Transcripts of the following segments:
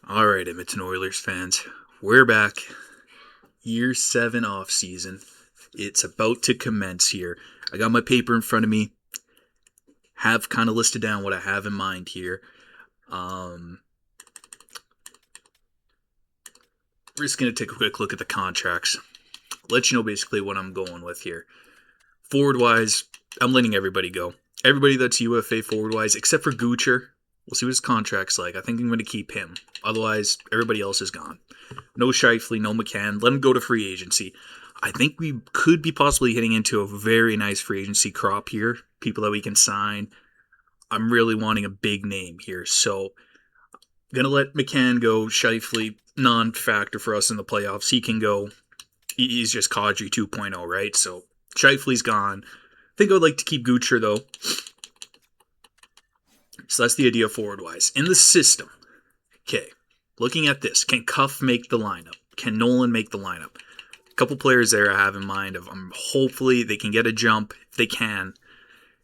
Alright, Edmonton Oilers fans, we're back. Year 7 off season. It's about to commence here. I got my paper in front of me. Have kind of listed down what I have in mind here. We're just going to take a quick look at the contracts. Let you know basically what I'm going with here. Forward-wise, I'm letting everybody go. Everybody that's UFA forward-wise, except for Gucher. We'll see what his contract's like. I think I'm going to keep him. Otherwise, everybody else is gone. No Scheifele, no McCann. Let him go to free agency. I think we could be possibly hitting into a very nice free agency crop here. People that we can sign. I'm really wanting a big name here. So, I'm going to let McCann go. Scheifele, non-factor for us in the playoffs. He can go. He's just Kadri 2.0, right? So, Scheifele's gone. I think I would like to keep Gucher, though. So that's the idea forward-wise. In the system, okay, looking at this, can Cuff make the lineup? Can Nolan make the lineup? A couple players there I have in mind of hopefully they can get a jump. If they can,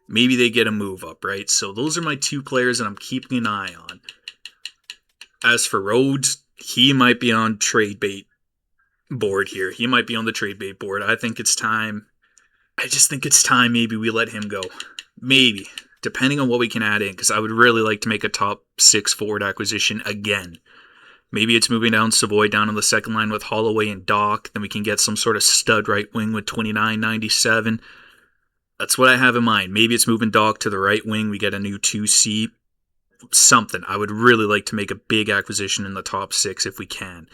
maybe they get a move up, right? So those are my two players that I'm keeping an eye on. As for Rhodes, he might be on trade bait board here. He might be on the trade bait board. I think it's time. I just think it's time maybe we let him go. Maybe. Depending on what we can add in, because I would really like to make a top 6 forward acquisition again. Maybe it's moving down Savoy down on the second line with Holloway and Doc. Then we can get some sort of stud right wing with 29.97. That's what I have in mind. Maybe it's moving Doc to the right wing. We get a new 2C. Something. I would really like to make a big acquisition in the top 6 if we can.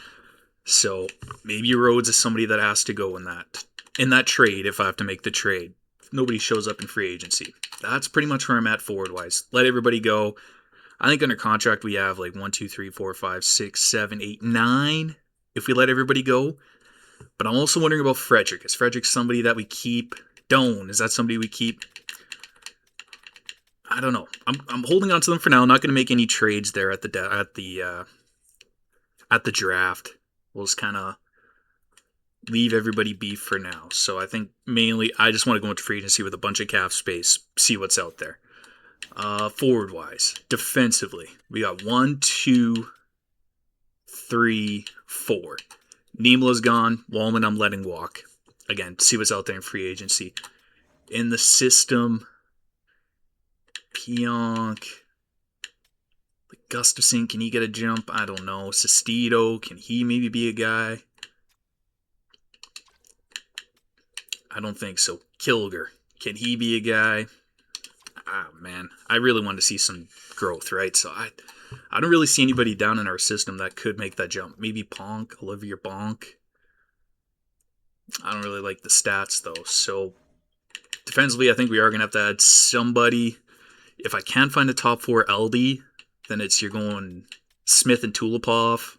So maybe Rhodes is somebody that has to go in that trade if I have to make the trade. Nobody shows up in free agency. That's pretty much where I'm at forward-wise. Let everybody go. I think under contract we have like 1, 2, 3, 4, 5, 6, 7, 8, 9 if we let everybody go. But I'm also wondering about Frederick. Is Frederick somebody that we keep? Doan, is that somebody we keep? I don't know. I'm holding on to them for now. I'm not going to make any trades there at the draft. We'll just kind of leave everybody be for now. So I think mainly I just want to go into free agency with a bunch of cap space, see what's out there. Forward wise, defensively, we got 1, 2, 3, 4. Niemela's gone. Wallman I'm letting walk. Again, see what's out there in free agency. In the system, Pionk, Gustafson, can he get a jump? I don't know. Sestito, can he maybe be a guy? I don't think so. Kilger, can he be a guy? Ah, man, I really want to see some growth, right? So I don't really see anybody down in our system that could make that jump. Maybe Ponk, Olivier Bonk. I don't really like the stats, though. So defensively, I think we are going to have to add somebody. If I can't find a top 4 LD, then you're going Smith and Tulipov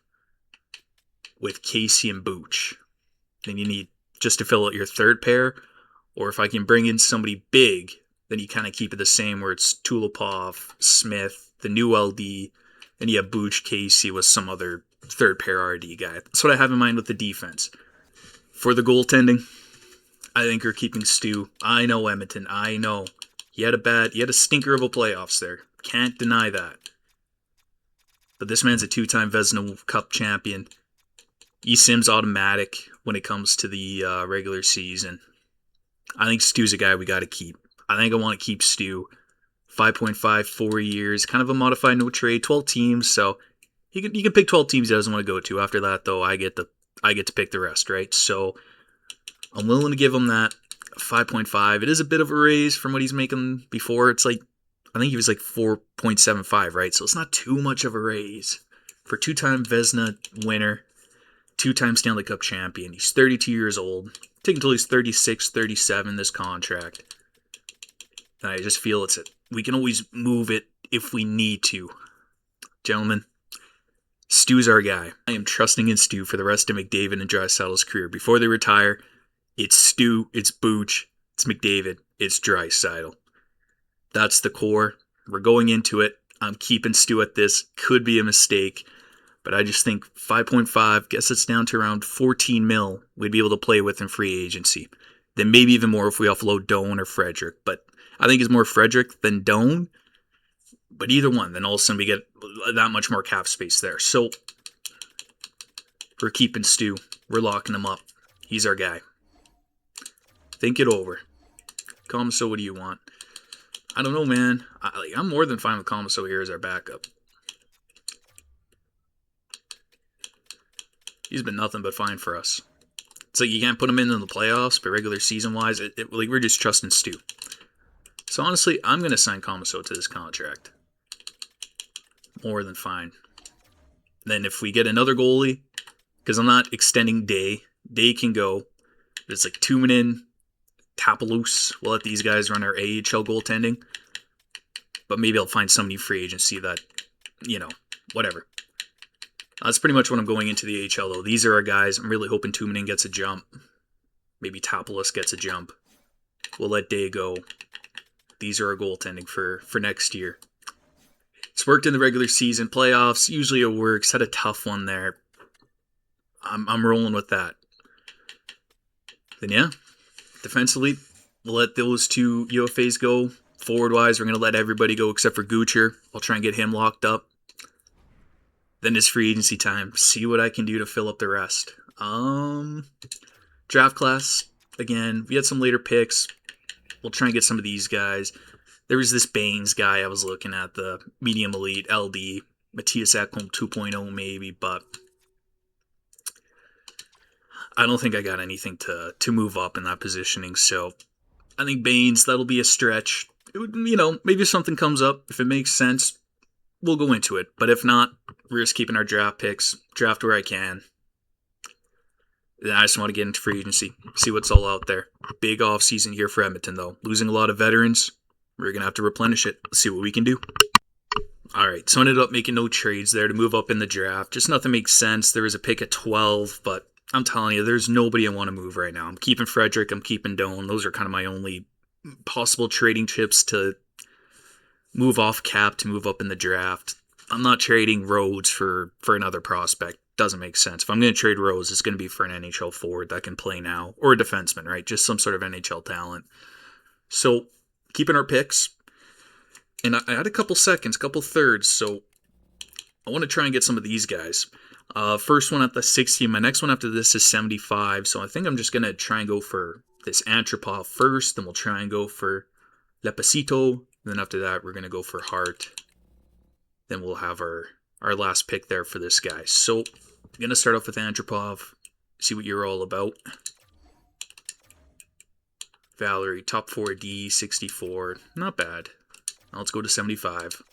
with Casey and Booch. Then you need just to fill out your third pair, or if I can bring in somebody big, then you kind of keep it the same where it's Tulipov, Smith, the new LD, and you have Booch, Casey with some other third pair RD guy. That's what I have in mind with the defense. For the goaltending, I think we're keeping Stu. I know Edmonton. I know. He had a stinker of a playoffs there. Can't deny that. But this man's a 2-time Vezina Cup champion. E-Sim's automatic when it comes to the regular season. I think Stu's a guy we got to keep. I think I want to keep Stu. 5.5, 4 years, kind of a modified no trade, 12 teams. So he can pick 12 teams he doesn't want to go to. After that, though, I get to pick the rest, right? So I'm willing to give him that 5.5. It is a bit of a raise from what he's making before. It's like, I think he was like 4.75, right? So it's not too much of a raise for 2-time Vezina winner. 2-time Stanley Cup champion. He's 32 years old. Take until he's 36, 37 this contract. And I just feel we can always move it if we need to. Gentlemen, Stu's our guy. I am trusting in Stu for the rest of McDavid and Draisaitl's career. Before they retire, it's Stu, it's Booch, it's McDavid, it's Draisaitl. That's the core. We're going into it. I'm keeping Stu at this. Could be a mistake. But I just think 5.5 gets us down to around 14 mil we'd be able to play with in free agency. Then maybe even more if we offload Doan or Frederick. But I think it's more Frederick than Doan. But either one, then all of a sudden we get that much more cap space there. So we're keeping Stu. We're locking him up. He's our guy. Think it over. Comiso, what do you want? I don't know, man. I'm more than fine with Comiso here as our backup. He's been nothing but fine for us. It's like you can't put him in the playoffs, but regular season-wise, like we're just trusting Stu. So honestly, I'm going to sign Comiso to this contract. More than fine. Then if we get another goalie, because I'm not extending Day. Day can go. It's like Tumanen, Tapaloose. We'll let these guys run our AHL goaltending. But maybe I'll find somebody free agency that, whatever. That's pretty much what I'm going into the AHL, though. These are our guys. I'm really hoping Tumanen gets a jump. Maybe Tapaloose gets a jump. We'll let Day go. These are our goaltending for next year. It's worked in the regular season. Playoffs, usually it works. Had a tough one there. I'm rolling with that. Then yeah, defensively, we'll let those two UFAs go. Forward-wise, we're going to let everybody go except for Gucher. I'll try and get him locked up. Then it's free agency time. See what I can do to fill up the rest. Draft class, again, we had some later picks. We'll try and get some of these guys. There was this Baines guy I was looking at, the medium elite LD. Matthias Ekholm 2.0 maybe, but I don't think I got anything to move up in that positioning. So I think Baines, that'll be a stretch. It would, maybe if something comes up, if it makes sense, we'll go into it. But if not, we're just keeping our draft picks, draft where I can. Then I just want to get into free agency, see what's all out there. Big offseason here for Edmonton, though. Losing a lot of veterans. We're going to have to replenish it. Let's see what we can do. All right, so I ended up making no trades there to move up in the draft. Just nothing makes sense. There was a pick at 12, but I'm telling you, there's nobody I want to move right now. I'm keeping Frederick. I'm keeping Doan. Those are kind of my only possible trading chips to move off cap to move up in the draft. I'm not trading Rhodes for another prospect. Doesn't make sense. If I'm going to trade Rhodes, it's going to be for an NHL forward that can play now, or a defenseman, right? Just some sort of NHL talent. So keeping our picks. And I had a couple seconds, couple thirds, so I want to try and get some of these guys. First one at the 60. My next one after this is 75. So I think I'm just going to try and go for this Antropov first. Then we'll try and go for Lepacito. Then after that, we're going to go for Hart. Then we'll have our last pick there for this guy. So I'm going to start off with Antropov. See what you're all about. Valerie, top 4D, 64. Not bad. Now let's go to 75.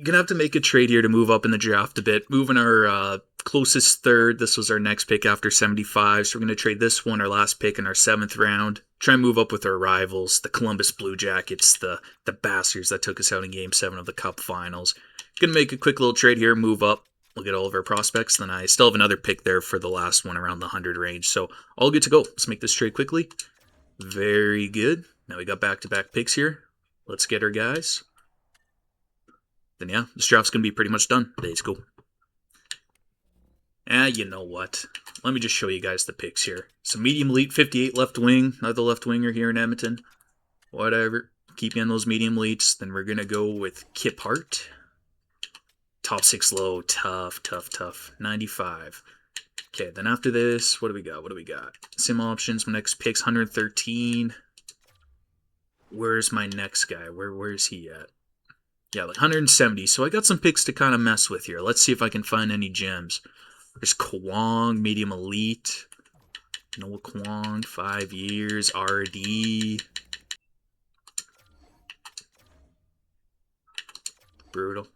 Gonna have to make a trade here to move up in the draft a bit. Moving our closest third. This was our next pick after 75. So we're gonna trade this one, our last pick in our 7th round. Try and move up with our rivals, the Columbus Blue Jackets, the bastards that took us out in Game 7 of the Cup Finals. Gonna make a quick little trade here, move up. We'll get all of our prospects. Then I still have another pick there for the last one around the 100 range. So all good to go. Let's make this trade quickly. Very good. Now we got back-to-back picks here. Let's get our guys. Then yeah, this draft's going to be pretty much done. Let's go. You know what? Let me just show you guys the picks here. So medium elite, 58 left wing. Another left winger here in Edmonton. Whatever. Keep in those medium elites. Then we're going to go with Kip Hart. Top 6 low. Tough. 95. Okay, then after this, what do we got? Sim options. My next pick's 113. Where's my next guy? Where's he at? Yeah, like 170. So I got some picks to kind of mess with here. Let's see if I can find any gems. There's Kwong, medium elite. Noah Kwong, 5 years, RD. Brutal.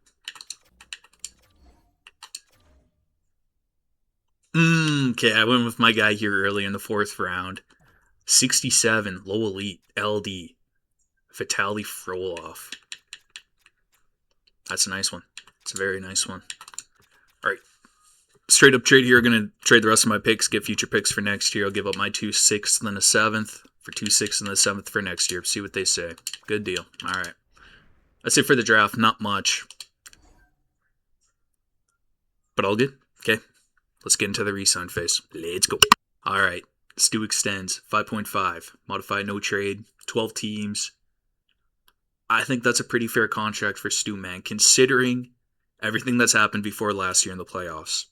Okay, I went with my guy here early in the 4th round. 67, low elite, LD. Vitaly Frolov. That's a nice one. It's a very nice one. All right. Straight up trade here. I'm going to trade the rest of my picks, get future picks for next year. I'll give up my 2 6th and a 7th for 2 6th and a 7th for next year. See what they say. Good deal. All right. That's it for the draft. Not much. But all good. Okay. Let's get into the re-sign phase. Let's go. All right. Stu extends. 5.5. Modified no trade. 12 teams. I think that's a pretty fair contract for Stu, man, considering everything that's happened before last year in the playoffs.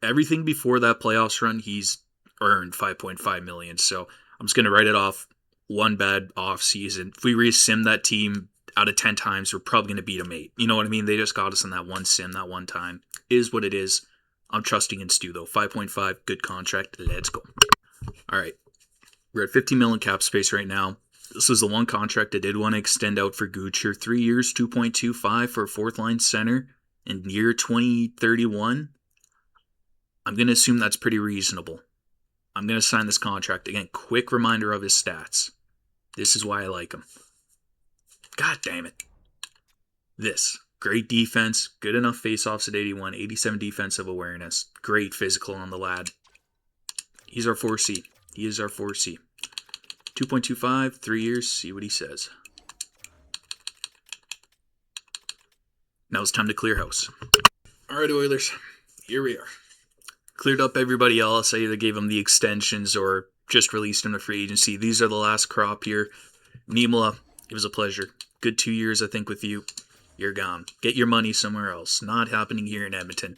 Everything before that playoffs run, he's earned 5.5 million. So I'm just gonna write it off. One bad off season. If we resim that team out of 10 times, we're probably gonna beat them 8. You know what I mean? They just got us in that one sim that one time. Is what it is. I'm trusting in Stu though. 5.5, good contract. Let's go. All right, we're at 50 million cap space right now. This is the one contract I did want to extend out for Gucher. 3 years, 2.25 for a fourth line center in year 2031. I'm going to assume that's pretty reasonable. I'm going to sign this contract. Again, quick reminder of his stats. This is why I like him. God damn it. This. Great defense. Good enough faceoffs at 81. 87 defensive awareness. Great physical on the lad. He's our 4C. He is our 4C. 2.25, 3 years, see what he says. Now it's time to clear house. Alright, Oilers, here we are. Cleared up everybody else. I either gave them the extensions or just released them to free agency. These are the last crop here. Niemela, it was a pleasure. Good 2 years, I think, with you. You're gone. Get your money somewhere else. Not happening here in Edmonton.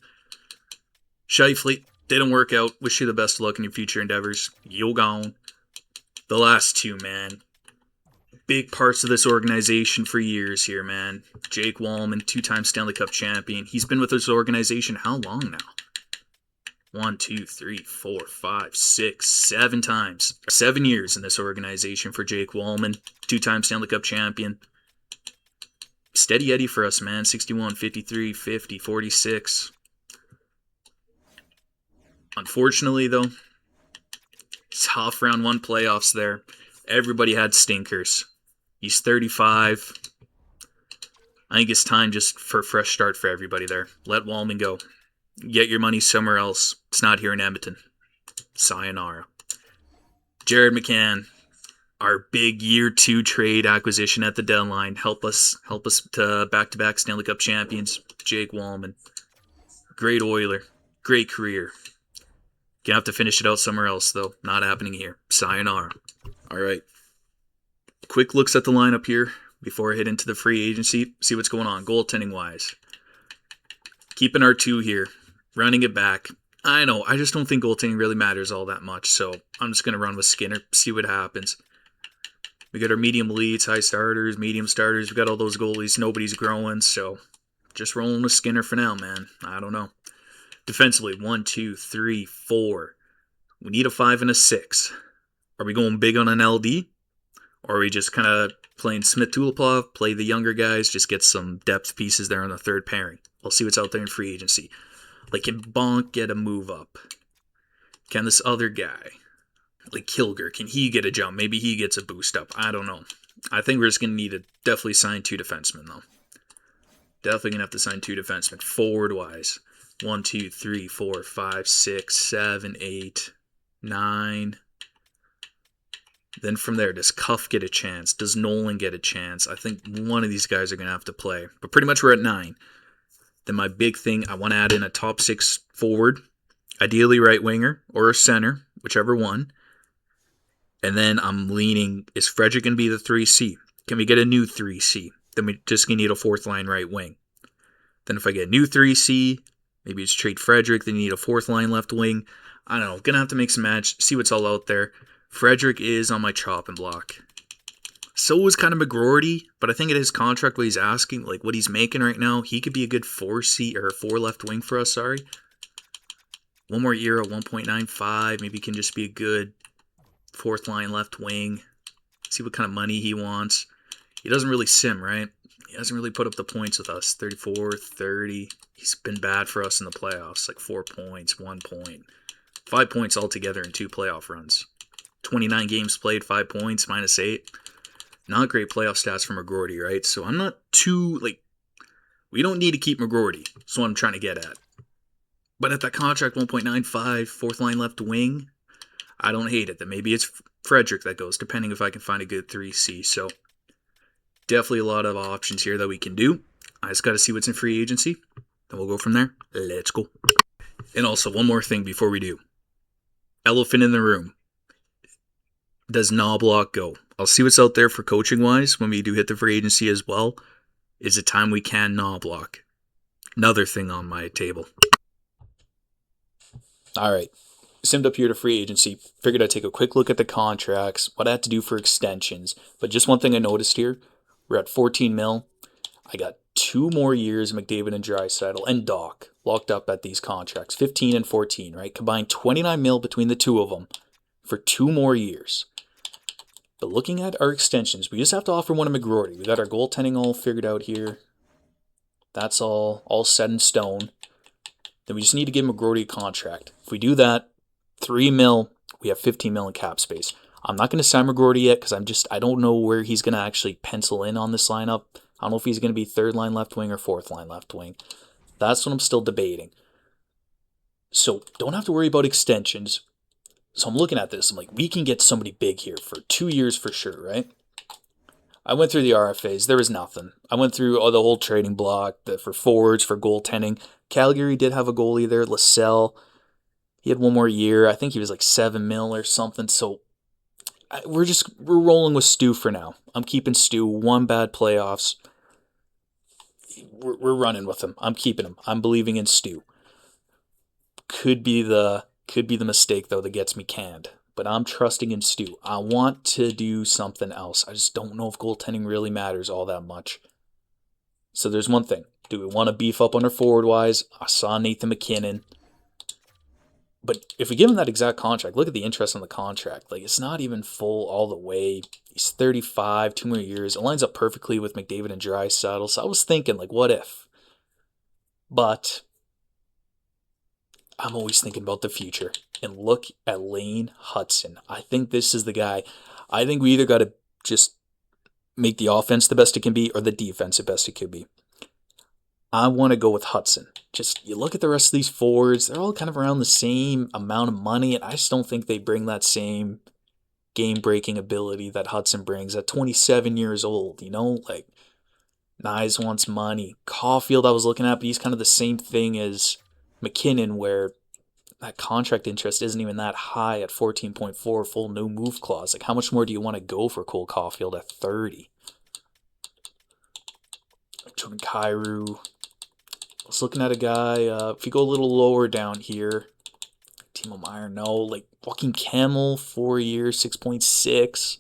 Scheifele, didn't work out. Wish you the best of luck in your future endeavors. You're gone. The last two, man. Big parts of this organization for years here, man. Jake Wallman, 2-time Stanley Cup champion. He's been with this organization how long now? 1, 2, 3, 4, 5, 6, 7 times. 7 years in this organization for Jake Wallman. 2-time Stanley Cup champion. Steady Eddie for us, man. 61, 53, 50, 46. Unfortunately, though, tough round 1 playoffs there. Everybody had stinkers. He's 35. I think it's time just for a fresh start for everybody there. Let Wallman go. Get your money somewhere else. It's not here in Edmonton. Sayonara. Jared McCann, our big year 2 trade acquisition at the deadline. Help us to back-to-back Stanley Cup champions. Jake Wallman. Great Oiler. Great career. Gonna have to finish it out somewhere else, though. Not happening here. Sayonara. All right. Quick looks at the lineup here before I head into the free agency. See what's going on goaltending-wise. Keeping our 2 here. Running it back. I know, I just don't think goaltending really matters all that much, so I'm just going to run with Skinner, see what happens. We got our medium leads, high starters, medium starters. We got all those goalies. Nobody's growing, so just rolling with Skinner for now, man. I don't know. Defensively, 1, 2, 3, 4. We need a 5 and a 6. Are we going big on an LD? Or are we just kind of playing Smith-Tuloplov, play the younger guys, just get some depth pieces there on the third pairing? We'll see what's out there in free agency. Like, can Bonk get a move up? Can this other guy, like Kilger, can he get a jump? Maybe he gets a boost up. I don't know. I think we're just going to need to definitely sign 2 defensemen, though. Definitely going to have to sign 2 defensemen, forward-wise. 1, 2, 3, 4, 5, 6, 7, 8, 9. Then from there, does Cuff get a chance? Does Nolan get a chance? I think one of these guys are going to have to play. But pretty much we're at 9. Then my big thing, I want to add in a top 6 forward. Ideally right winger or a center, whichever one. And then I'm leaning, is Frederick going to be the 3C? Can we get a new 3C? Then we just going to need a 4th line right wing. Then if I get a new 3C, maybe it's trade Frederick, then you need a 4th line left wing. I don't know, going to have to make some match, see what's all out there. Frederick is on my chopping block. So was kind of McGroarty, but I think at his contract, what he's asking, like what he's making right now, he could be a good 4C or 4 left wing for us, sorry. 1 more year at 1.95, maybe he can just be a good 4th line left wing. See what kind of money he wants. He doesn't really sim, right? He doesn't really put up the points with us. 34, 30. He's been bad for us in the playoffs, like 4 points, 1 point. 5 points altogether in 2 playoff runs. 29 games played, 5 points, -8. Not great playoff stats for McGroarty, right? So I'm not too, we don't need to keep McGroarty. That's what I'm trying to get at. But at that contract, 1.95, 4th line left wing, I don't hate it. Then maybe it's Frederick that goes, depending if I can find a good 3C. So definitely a lot of options here that we can do. I just got to see what's in free agency. Then we'll go from there. Let's go. And also, one more thing before we do. Elephant in the room. Does Knobloch go? I'll see what's out there for coaching wise when we do hit the free agency as well. Is it time we can not block? Another thing on my table. All right. Simmed up here to free agency. Figured I'd take a quick look at the contracts, what I had to do for extensions. But just one thing I noticed here, we're at 14 mil. I got 2 more years, McDavid and Draisaitl and Doc locked up at these contracts, 15 and 14, right? Combined 29 mil between the two of them for 2 more years. But looking at our extensions, we just have to offer one to McGroarty. We got our goaltending all figured out here. That's all set in stone. Then we just need to give McGroarty a contract. If we do that, 3 mil, we have 15 mil in cap space. I'm not going to sign McGroarty yet because I don't know where he's going to actually pencil in on this lineup. I don't know if he's going to be 3rd line left wing or 4th line left wing. That's what I'm still debating. So don't have to worry about extensions. So I'm looking at this. I'm like, we can get somebody big here for 2 years for sure, right? I went through the RFAs. There was nothing. I went through the whole trading block for forwards, for goaltending. Calgary did have a goalie there, Lassell. He had 1 more year. I think he was like 7 mil or something. So we're rolling with Stu for now. I'm keeping Stu. 1 bad playoffs. We're running with him. I'm keeping him. I'm believing in Stu. Could be the mistake though that gets me canned. But I'm trusting in Stu. I want to do something else. I just don't know if goaltending really matters all that much. So there's one thing. Do we want to beef up on our forward-wise? I saw Nathan McKinnon. But if we give him that exact contract, look at the interest on the contract. Like, it's not even full all the way. He's 35, 2 more years. It lines up perfectly with McDavid and Draisaitl. So I was thinking, like, what if? But I'm always thinking about the future. And look at Lane Hutson. I think this is the guy. I think we either got to just make the offense the best it can be or the defense the best it could be. I want to go with Hutson. Just, you look at the rest of these forwards, they're all kind of around the same amount of money, and I just don't think they bring that same game-breaking ability that Hutson brings at 27 years old, you know? Like, Nyes wants money. Caulfield I was looking at, but he's kind of the same thing as McKinnon, where that contract interest isn't even that high at 14.4, full no move clause. Like, how much more do you want to go for Cole Caulfield at 30? Jordan Kyrou. I was looking at a guy, if you go a little lower down here, Timo Meier, no. Like, Joaquin Kemmel, 4 years, 6.6.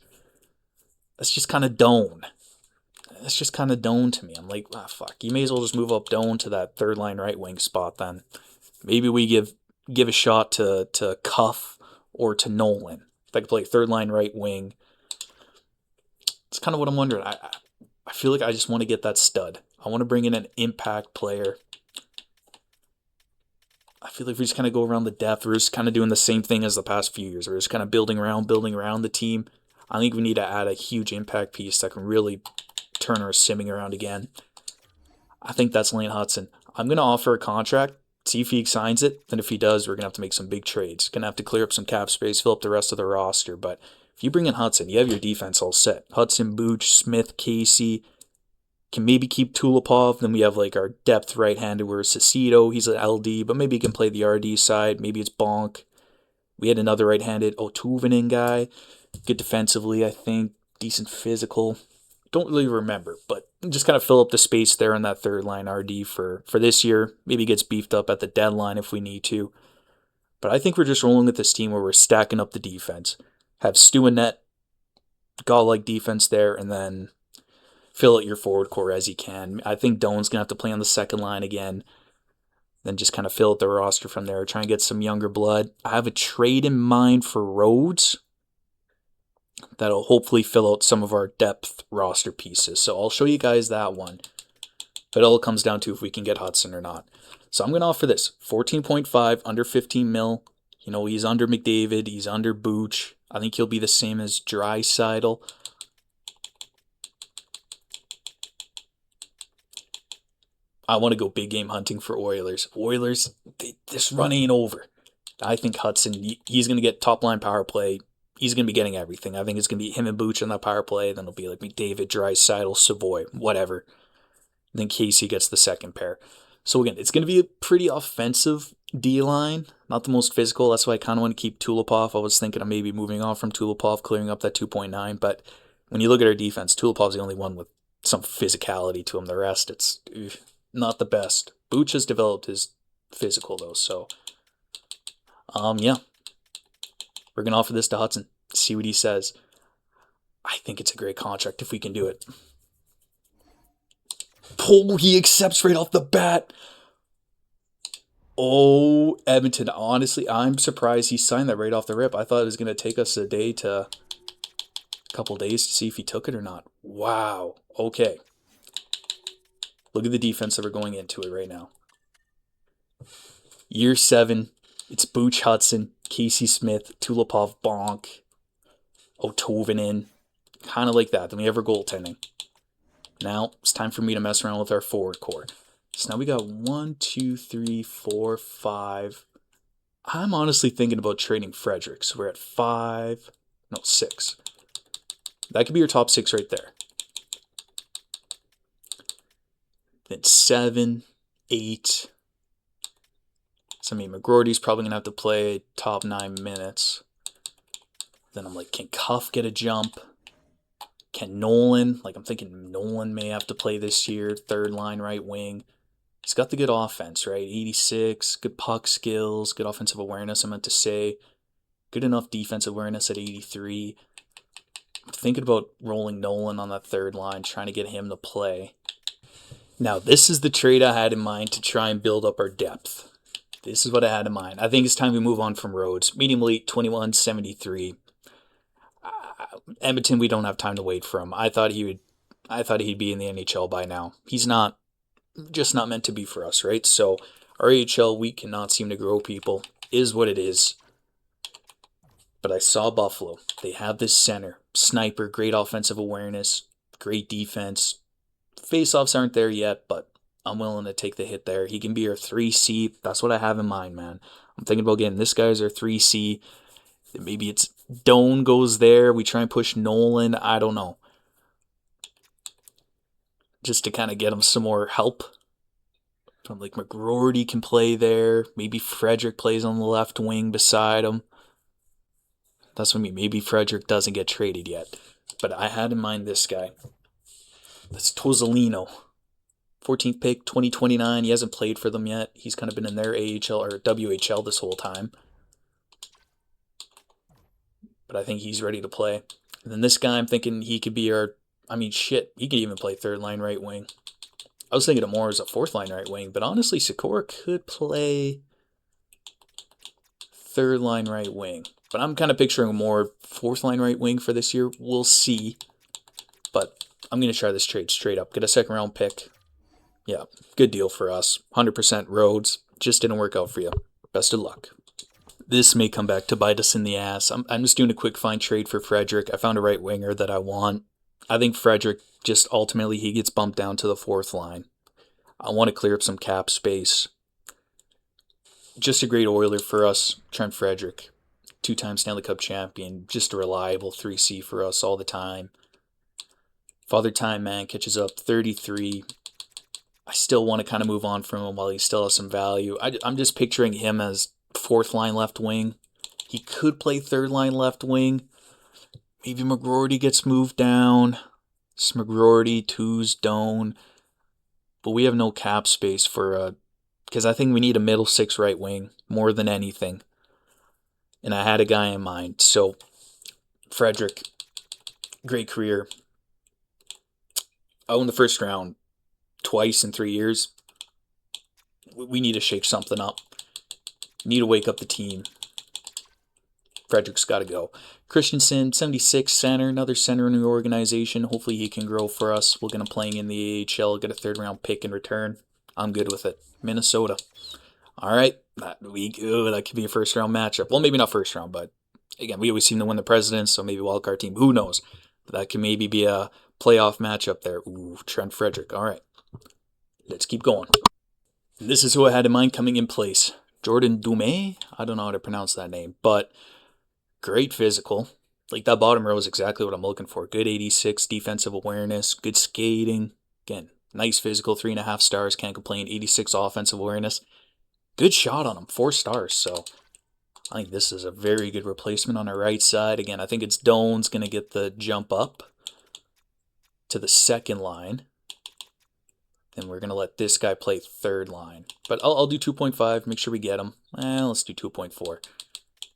That's just kind of Doan. That's just kind of Doan to me. I'm like, fuck. You may as well just move up Doan to that 3rd line right wing spot then. Maybe we give a shot to Cuff or to Nolan. If I could play 3rd line right wing. It's kind of what I'm wondering. I feel like I just want to get that stud. I want to bring in an impact player. I feel like we just kind of go around the depth. We're just kind of doing the same thing as the past few years. We're just kind of building around the team. I think we need to add a huge impact piece that can really turn our simming around again. I think that's Lane Hutson. I'm going to offer a contract, see if he signs it, and if he does, we're going to have to make some big trades. Going to have to clear up some cap space, fill up the rest of the roster. But if you bring in Hutson, you have your defense all set. Hudson, Booch, Smith, Casey. Can maybe keep Tulipov. Then we have like our depth right-handed where Cicito, he's an LD, but maybe he can play the RD side. Maybe it's Bonk. We had another right-handed Otuvanen guy. Good defensively, I think. Decent physical. Don't really remember, but just kind of fill up the space there in that 3rd line RD for this year. Maybe gets beefed up at the deadline if we need to. But I think we're just rolling with this team where we're stacking up the defense. Have Stu and Net, godlike defense there, and then fill out your forward core as you can. I think Doan's going to have to play on the 2nd line again. Then just kind of fill out the roster from there. Try and get some younger blood. I have a trade in mind for Rhodes that'll hopefully fill out some of our depth roster pieces. So I'll show you guys that one. But it all comes down to if we can get Hutson or not. So I'm going to offer this. 14.5, under 15 mil. You know, he's under McDavid. He's under Booch. I think he'll be the same as Draisaitl. I want to go big game hunting for Oilers. Oilers, this run ain't over. I think Hutson, he's going to get top line power play. He's going to be getting everything. I think it's going to be him and Booch on that power play. Then it'll be like McDavid, Draisaitl, Savoy, whatever. Then Casey gets the 2nd pair. So again, it's going to be a pretty offensive D-line. Not the most physical. That's why I kind of want to keep Tulipov. I was thinking of maybe moving on from Tulipov, clearing up that 2.9. But when you look at our defense, Tulopov's the only one with some physicality to him. The rest, it's not the best. Booch has developed his physical, though, so yeah. We're going to offer this to Hudson, see what he says. I think it's a great contract if we can do it. Oh, he accepts right off the bat. Oh, Edmonton. Honestly, I'm surprised he signed that right off the rip. I thought it was going to take us a couple days to see if he took it or not. Wow. Okay. Look at the defense that we're going into it right now. Year 7. It's Booch, Hudson, Casey Smith, Tulipov, Bonk, Otovinen. Kind of like that. Then we have our goaltending. Now, it's time for me to mess around with our forward core. So now we got 1, 2, 3, 4, 5. I'm honestly thinking about trading Frederick. So we're at 6. That could be your top 6 right there. Then 7, 8. So I mean, McGroarty's probably going to have to play top 9 minutes. Then I'm like, can Cuff get a jump? Can Nolan? Like, I'm thinking Nolan may have to play this year. Third line right wing. He's got the good offense, right? 86, good puck skills, good offensive awareness, I meant to say. Good enough defensive awareness at 83. I'm thinking about rolling Nolan on that third line, trying to get him to play. Now, this is the trade I had in mind to try and build up our depth. This is what I had in mind. I think it's time we move on from Rhodes. Medium elite, 21-73. Edmonton, we don't have time to wait for him. I thought he'd be in the NHL by now. He's not meant to be for us, right? So our AHL, we cannot seem to grow people. Is what it is. But I saw Buffalo. They have this center. Sniper, great offensive awareness, great defense. Face-offs aren't there yet, but I'm willing to take the hit there. He can be our 3C. That's what I have in mind, man. I'm thinking about getting this guy as our 3C. Maybe it's Doan goes there. We try and push Nolan. I don't know. Just to kind of get him some more help. Like McGroarty can play there. Maybe Frederick plays on the left wing beside him. That's what I mean. Maybe Frederick doesn't get traded yet. But I had in mind this guy. That's Tozzolino. 14th pick, 2029. He hasn't played for them yet. He's kind of been in their AHL or WHL this whole time. But I think he's ready to play. And then this guy, I'm thinking he could be our... he could even play third line right wing. I was thinking of more as a fourth line right wing, but honestly, Sikora could play third line right wing. But I'm kind of picturing more fourth line right wing for this year. We'll see. But I'm going to try this trade straight up. Get a second round pick. Yeah, good deal for us. 100% Rhodes. Just didn't work out for you. Best of luck. This may come back to bite us in the ass. I'm just doing a quick fine trade for Frederick. I found a right winger that I want. I think Frederick, just ultimately, he gets bumped down to the fourth line. I want to clear up some cap space. Just a great Oiler for us, Trent Frederick. 2-time Stanley Cup champion. Just a reliable 3C for us all the time. Father Time, man, catches up 33. I still want to kind of move on from him while he still has some value. I'm just picturing him as fourth line left wing. He could play third line left wing. Maybe McGroarty gets moved down. It's McGroarty, Two's, Doan. But we have no cap space for because I think we need a middle 6 right wing more than anything. And I had a guy in mind. So, Frederick, great career. In the first round twice in 3 years. We need to shake something up. Need to wake up the team. Frederick's got to go. Christensen, 76, center, another center in the organization. Hopefully he can grow for us. We'll get him playing in the AHL, get a third round pick in return. I'm good with it. Minnesota. All right, that could be a first round matchup. Well, maybe not first round, but again, we always seem to win the Presidents, so maybe wildcard team. Who knows? But that can maybe be a playoff matchup there. Ooh, Trent Frederick. All right, let's keep going. This is who I had in mind coming in place. Jordan Dumais? I don't know how to pronounce that name, but great physical. Like, that bottom row is exactly what I'm looking for. Good 86 defensive awareness, good skating. Again, nice physical, 3.5 stars, can't complain. 86 offensive awareness. Good shot on him, 4 stars. So I think this is a very good replacement on our right side. Again, I think it's Doan's going to get the jump up. to the second line. Then we're going to let this guy play third line. But I'll do 2.5, make sure we get him. Let's do 2.4.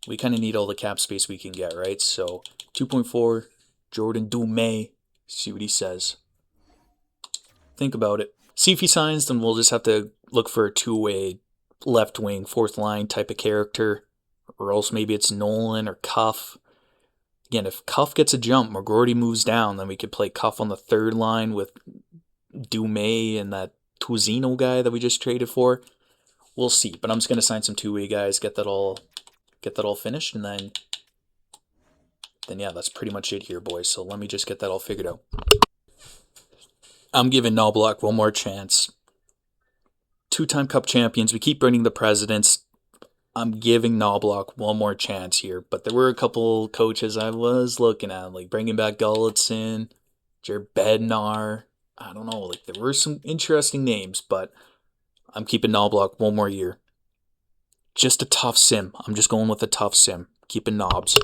We kind of need all the cap space we can get, right? So 2.4, Jordan Dumais. See what he says. Think about it. See if he signs, then we'll just have to look for a two-way left wing, fourth line type of character. Or else maybe it's Nolan or Cuff. Again, if Cuff gets a jump, McGroarty moves down, then we could play Cuff on the third line with Dumais and that Tuzino guy that we just traded for. We'll see. But I'm just gonna sign some two-way guys, get that all finished, and then yeah, that's pretty much it here, boys. So let me just get that all figured out. I'm giving Knobloch one more chance. Two-time Cup champions. We keep burning the presidents. I'm giving Knobloch one more chance here. But there were a couple coaches I was looking at, like bringing back Gulletson, Jared Bednar. I don't know, like there were some interesting names, but I'm keeping Knobloch one more year. Just a tough sim. I'm just going with a tough sim. Keeping knobs.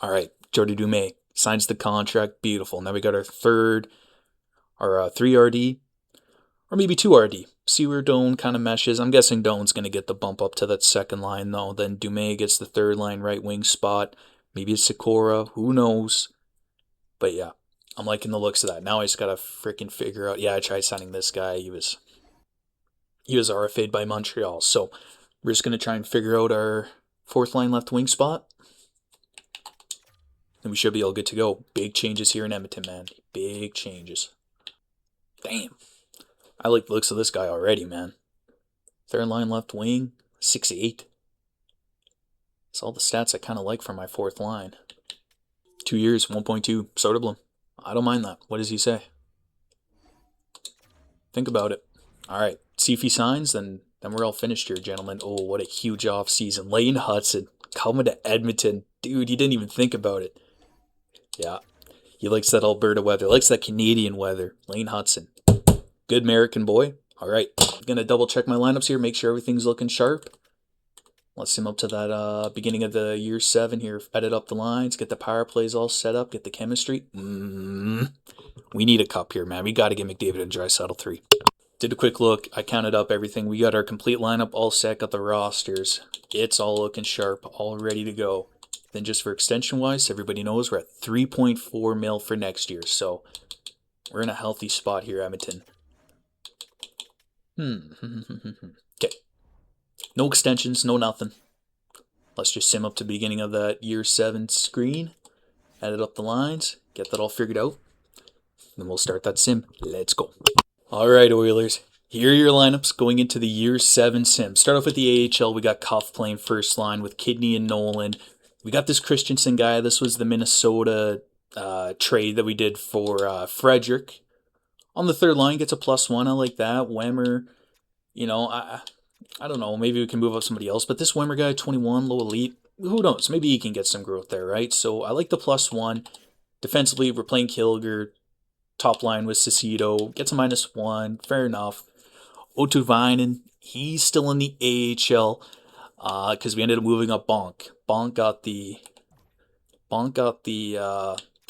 All right, Jordy Dumais signs the contract. Beautiful. Now we got our 3 RD, or maybe 2 RD. See where Doan kind of meshes. I'm guessing Doan's going to get the bump up to that second line, though. Then Dumais gets the third line right wing spot. Maybe it's Sikora. Who knows? But yeah, I'm liking the looks of that. Now I just got to freaking figure out. Yeah, I tried signing this guy. He was RFA'd by Montreal. So we're just going to try and figure out our fourth line left wing spot. And we should be all good to go. Big changes here in Edmonton, man. Big changes. Damn. I like the looks of this guy already, man. Third line left wing, 6'8". It's all the stats I kind of like for my fourth line. 2 years, 1.2, Soderblom. I don't mind that. What does he say? Think about it. All right, see if he signs, then we're all finished here, gentlemen. Oh, what a huge offseason. Lane Hutson coming to Edmonton. Dude, he didn't even think about it. Yeah, he likes that Alberta weather, likes that Canadian weather. Lane Hutson. Good American boy. All right, I'm going to double check my lineups here, make sure everything's looking sharp. Let's sim up to that beginning of the year 7 here. Edit up the lines, get the power plays all set up, get the chemistry. We need a cup here, man. We got to get McDavid and Draisaitl 3. Did a quick look. I counted up everything. We got our complete lineup all set, got the rosters. It's all looking sharp, all ready to go. Then just for extension-wise, everybody knows we're at 3.4 mil for next year. So we're in a healthy spot here, Edmonton. Okay. No extensions, no nothing. Let's just sim up to the beginning of that year 7 screen. Edit up the lines. Get that all figured out. Then we'll start that sim. Let's go. All right, Oilers. Here are your lineups going into the year 7 sim. Start off with the AHL. We got Cuff playing first line with Kidney and Nolan. We got this Christensen guy. This was the Minnesota trade that we did for Frederick. On the third line, gets a +1. I like that. Wemmer, you know, I don't know. Maybe we can move up somebody else. But this Wemmer guy, 21, low elite. Who knows? Maybe he can get some growth there, right? So I like the +1. Defensively, we're playing Kilger. Top line with Cicito. Gets a -1. Fair enough. Otuvainen, he's still in the AHL because we ended up moving up Bonk. Bonk got the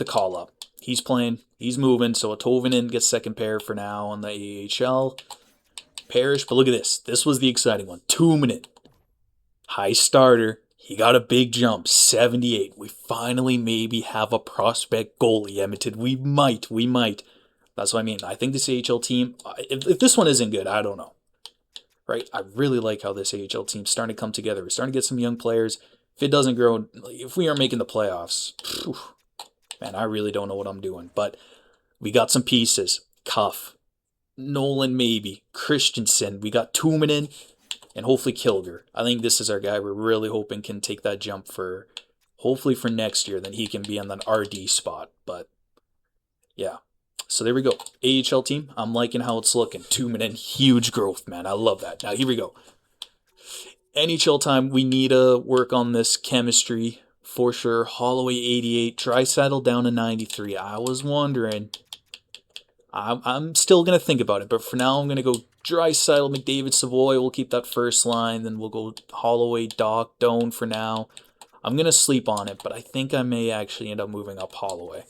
call up. He's playing. He's moving. So Otuvainen gets second pair for now on the AHL. Parrish, but look at this. This was the exciting one. 2 minute. High starter. He got a big jump. 78. We finally maybe have a prospect goalie, Edmonton. We might. That's what I mean. I think this AHL team, if this one isn't good, I don't know. Right? I really like how this AHL team's starting to come together. We're starting to get some young players. If it doesn't grow, if we aren't making the playoffs, man, I really don't know what I'm doing. But we got some pieces. Cuff. Nolan maybe. Christensen. We got Tuominen. And hopefully Kilger. I think this is our guy we're really hoping can take that jump for, hopefully for next year. Then he can be on that RD spot. But, yeah. So there we go. AHL team. I'm liking how it's looking. 2 minute, huge growth, man. I love that. Now, here we go. NHL time. We need to work on this chemistry for sure. Holloway 88. Draisaitl down to 93. I was wondering. I'm still going to think about it. But for now, I'm going to go Draisaitl, McDavid, Savoy. We'll keep that first line. Then we'll go Holloway, Doc, Doan for now. I'm going to sleep on it. But I think I may actually end up moving up Holloway.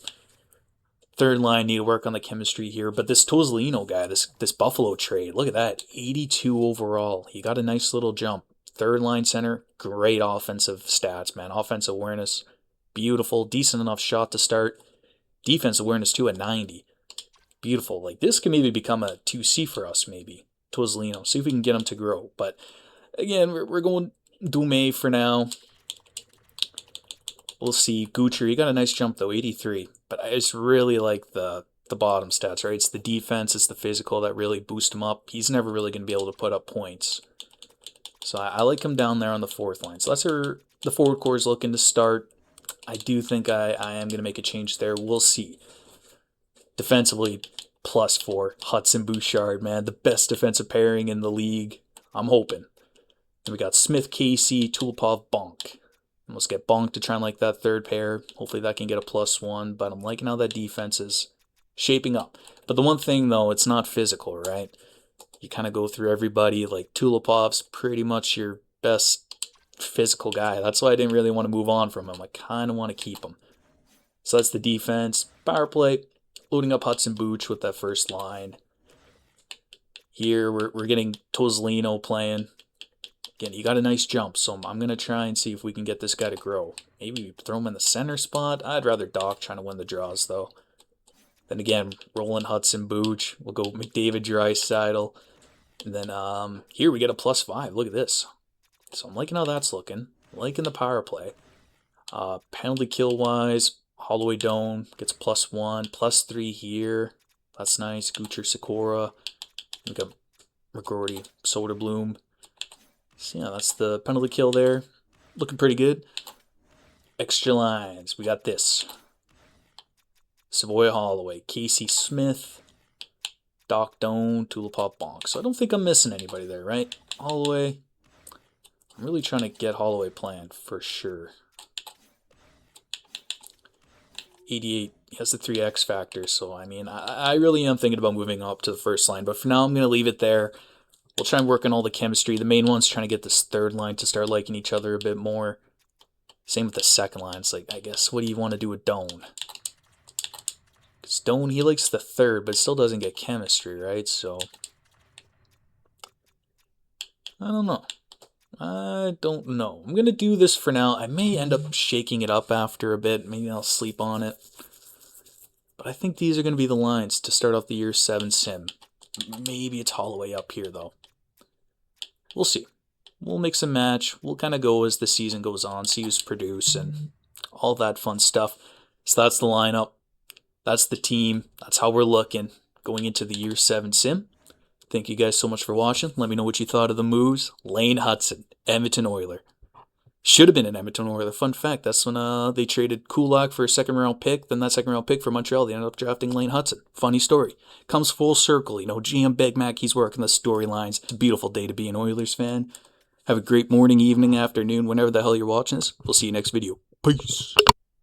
Third line need to work on the chemistry here, but this Tozzolino guy, this Buffalo trade, look at that, 82 overall. He got a nice little jump. Third line center, great offensive stats, man. Offensive awareness, beautiful, decent enough shot to start. Defense awareness too at 90. Beautiful. Like, this can maybe become a 2C for us, maybe. Tozzolino. See if we can get him to grow. But again, we're going Dume for now. We'll see. Gucci, he got a nice jump though, 83. But I just really like the bottom stats, right? It's the defense, it's the physical that really boost him up. He's never really going to be able to put up points. So I like him down there on the fourth line. So that's where the forward core is looking to start. I do think I am going to make a change there. We'll see. Defensively, +4. Hudson Bouchard, man. The best defensive pairing in the league. I'm hoping. Then we got Smith, Casey, Tulipov, Bonk. Let's get Bonk to try and like that third pair. Hopefully that can get a +1. But I'm liking how that defense is shaping up. But the one thing, though, it's not physical, right? You kind of go through everybody. Like, Tulipov's pretty much your best physical guy. That's why I didn't really want to move on from him. I kind of want to keep him. So that's the defense. Power play, loading up Hudson Booch with that first line. Here, we're getting Tozzolino playing. Again, he got a nice jump, so I'm going to try and see if we can get this guy to grow. Maybe throw him in the center spot. I'd rather Doc trying to win the draws, though. Then again, rolling Hudson Booch. We'll go McDavid, Draisaitl. And then here we get a +5. Look at this. So I'm liking how that's looking. Liking the power play. Penalty kill-wise, Holloway Doan gets +1. +3 here. That's nice. Gucci, Sikora. We got McGroarty, Soderblom. So yeah, that's the penalty kill there. Looking pretty good. Extra lines. We got this. Savoy Holloway, Casey Smith, Doc Doan, Tulipov Bonk. So I don't think I'm missing anybody there, right? Holloway. I'm really trying to get Holloway playing for sure. 88. He has the 3 X factor. So, I mean, I really am thinking about moving up to the first line. But for now, I'm going to leave it there. We'll try and work on all the chemistry. The main one's trying to get this third line to start liking each other a bit more. Same with the second line. It's like, I guess, what do you want to do with Doan? Because Doan, he likes the third, but still doesn't get chemistry, right? So, I don't know. I'm going to do this for now. I may end up shaking it up after a bit. Maybe I'll sleep on it. But I think these are going to be the lines to start off the year 7 sim. Maybe it's Holloway up here, though. We'll see. We'll mix and match. We'll kind of go as the season goes on, see who's produce and all that fun stuff. So that's the lineup. That's the team. That's how we're looking going into the year 7 sim. Thank you guys so much for watching. Let me know what you thought of the moves. Lane Hudson, Edmonton Oiler. Should have been an Edmonton Oiler. Fun fact, that's when they traded Kulak for a second-round pick. Then that second-round pick for Montreal, they ended up drafting Lane Hudson. Funny story. Comes full circle. You know, GM Big Mac, he's working the storylines. It's a beautiful day to be an Oilers fan. Have a great morning, evening, afternoon, whenever the hell you're watching this. We'll see you next video. Peace.